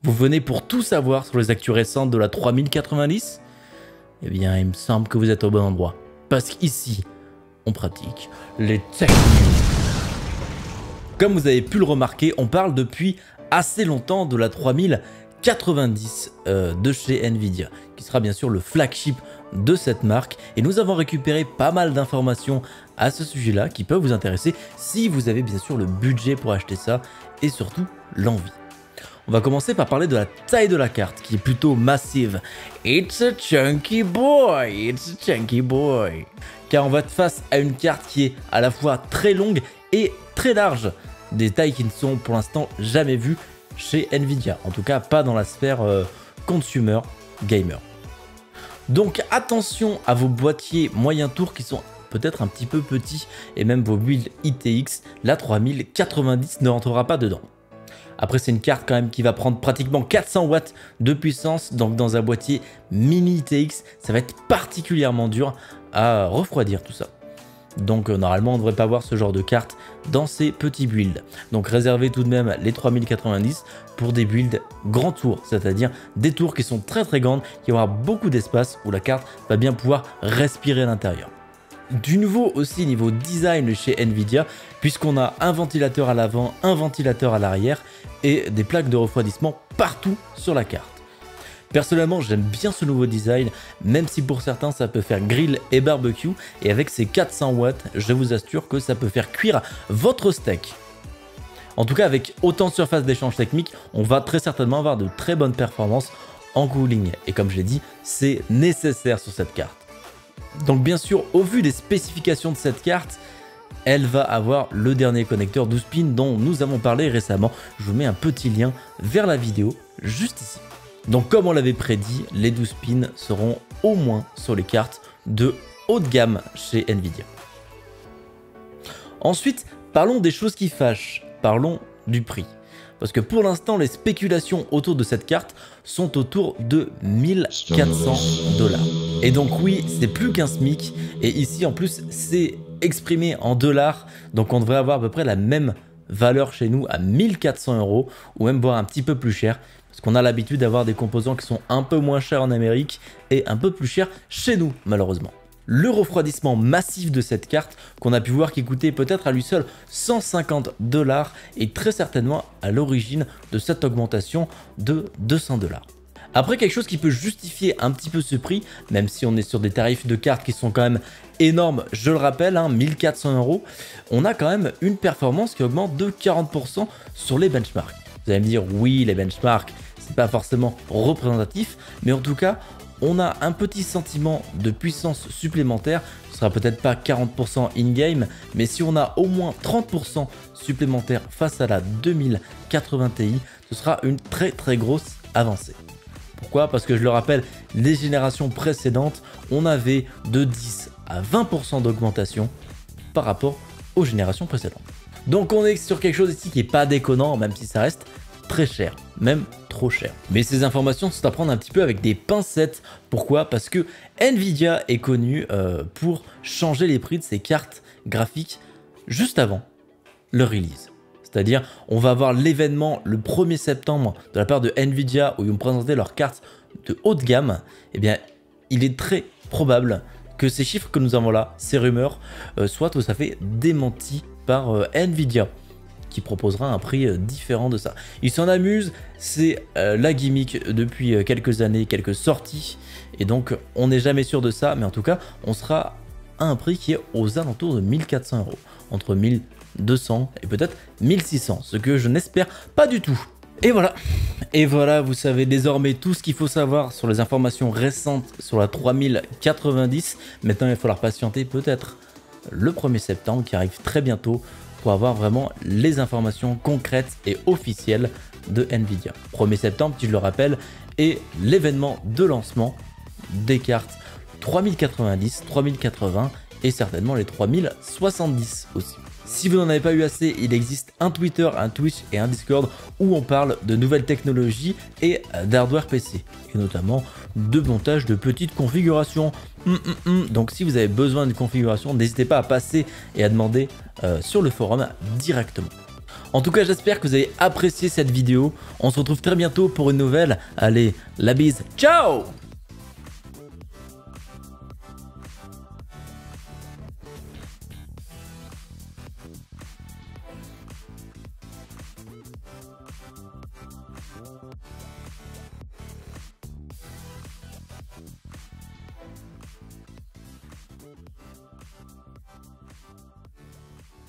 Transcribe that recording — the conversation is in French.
Vous venez pour tout savoir sur les actus récentes de la 3090? Eh bien, il me semble que vous êtes au bon endroit. Parce qu'ici, on pratique les tech news. Comme vous avez pu le remarquer, on parle depuis assez longtemps de la 3090 de chez Nvidia, qui sera bien sûr le flagship de cette marque. Et nous avons récupéré pas mal d'informations à ce sujet-là qui peuvent vous intéresser si vous avez bien sûr le budget pour acheter ça et surtout l'envie. On va commencer par parler de la taille de la carte qui est plutôt massive. It's a chunky boy, it's a chunky boy. Car on va être face à une carte qui est à la fois très longue et très large. Des tailles qui ne sont pour l'instant jamais vues chez Nvidia. En tout cas pas dans la sphère consumer gamer. Donc attention à vos boîtiers moyen tour qui sont peut-être un petit peu petits et même vos builds ITX, la 3090 ne rentrera pas dedans. Après c'est une carte quand même qui va prendre pratiquement 400 watts de puissance, donc dans un boîtier mini ITX, ça va être particulièrement dur à refroidir tout ça. Donc normalement on ne devrait pas voir ce genre de carte dans ces petits builds. Donc réservez tout de même les 3090 pour des builds grand tour, c'est-à-dire des tours qui sont très grandes, qui aura beaucoup d'espace où la carte va bien pouvoir respirer à l'intérieur. Du nouveau aussi niveau design chez Nvidia, puisqu'on a un ventilateur à l'avant, un ventilateur à l'arrière et des plaques de refroidissement partout sur la carte. Personnellement, j'aime bien ce nouveau design, même si pour certains ça peut faire grill et barbecue, et avec ces 400 watts, je vous assure que ça peut faire cuire votre steak. En tout cas, avec autant de surface d'échange technique, on va très certainement avoir de très bonnes performances en cooling. Et comme je l'ai dit, c'est nécessaire sur cette carte. Donc bien sûr, au vu des spécifications de cette carte, elle va avoir le dernier connecteur 12 pins dont nous avons parlé récemment. Je vous mets un petit lien vers la vidéo juste ici. Donc comme on l'avait prédit, les 12 pins seront au moins sur les cartes de haut de gamme chez Nvidia. Ensuite, parlons des choses qui fâchent, parlons du prix. Parce que pour l'instant, les spéculations autour de cette carte sont autour de 1400 $. Et donc oui, c'est plus qu'un SMIC. Et ici, en plus, c'est exprimé en dollars. Donc on devrait avoir à peu près la même valeur chez nous à 1400 €, ou même voire un petit peu plus cher. Parce qu'on a l'habitude d'avoir des composants qui sont un peu moins chers en Amérique et un peu plus chers chez nous, malheureusement. Le refroidissement massif de cette carte, qu'on a pu voir qui coûtait peut-être à lui seul 150 $, est très certainement à l'origine de cette augmentation de 200 $. Après, quelque chose qui peut justifier un petit peu ce prix, même si on est sur des tarifs de cartes qui sont quand même énormes, je le rappelle, 1400 €, on a quand même une performance qui augmente de 40% sur les benchmarks. Vous allez me dire, oui, les benchmarks, c'est pas forcément représentatif, mais en tout cas, on a un petit sentiment de puissance supplémentaire. Ce sera peut-être pas 40% in-game, mais si on a au moins 30% supplémentaire face à la 2080 Ti, ce sera une très grosse avancée. Pourquoi? Parce que je le rappelle, les générations précédentes, on avait de 10 à 20% d'augmentation par rapport aux générations précédentes. Donc on est sur quelque chose ici qui n'est pas déconnant, même si ça reste très cher, même trop cher. Mais ces informations sont à prendre un petit peu avec des pincettes. Pourquoi? Parce que Nvidia est connu pour changer les prix de ses cartes graphiques juste avant le release. C'est-à-dire, on va avoir l'événement le 1er septembre de la part de Nvidia où ils vont présenter leurs cartes de haut de gamme. Eh bien, il est très probable que ces chiffres que nous avons là, ces rumeurs, soient tout à fait démentis par Nvidia, qui proposera un prix différent de ça. Ils s'en amusent, c'est la gimmick depuis quelques années, quelques sorties, et donc on n'est jamais sûr de ça, mais en tout cas, on sera à un prix qui est aux alentours de 1400 €, entre 1200 et peut-être 1600, ce que je n'espère pas du tout. Et voilà, vous savez désormais tout ce qu'il faut savoir sur les informations récentes sur la 3090. Maintenant, il va falloir patienter peut-être le 1er septembre qui arrive très bientôt pour avoir vraiment les informations concrètes et officielles de Nvidia. 1er septembre, qui je le rappelle, est l'événement de lancement des cartes 3090, 3080 et certainement les 3070 aussi. Si vous n'en avez pas eu assez, il existe un Twitter, un Twitch et un Discord où on parle de nouvelles technologies et d'hardware PC, et notamment de montage de petites configurations. Donc si vous avez besoin d'une configuration, n'hésitez pas à passer et à demander sur le forum directement. En tout cas, j'espère que vous avez apprécié cette vidéo. On se retrouve très bientôt pour une nouvelle. Allez, la bise, ciao!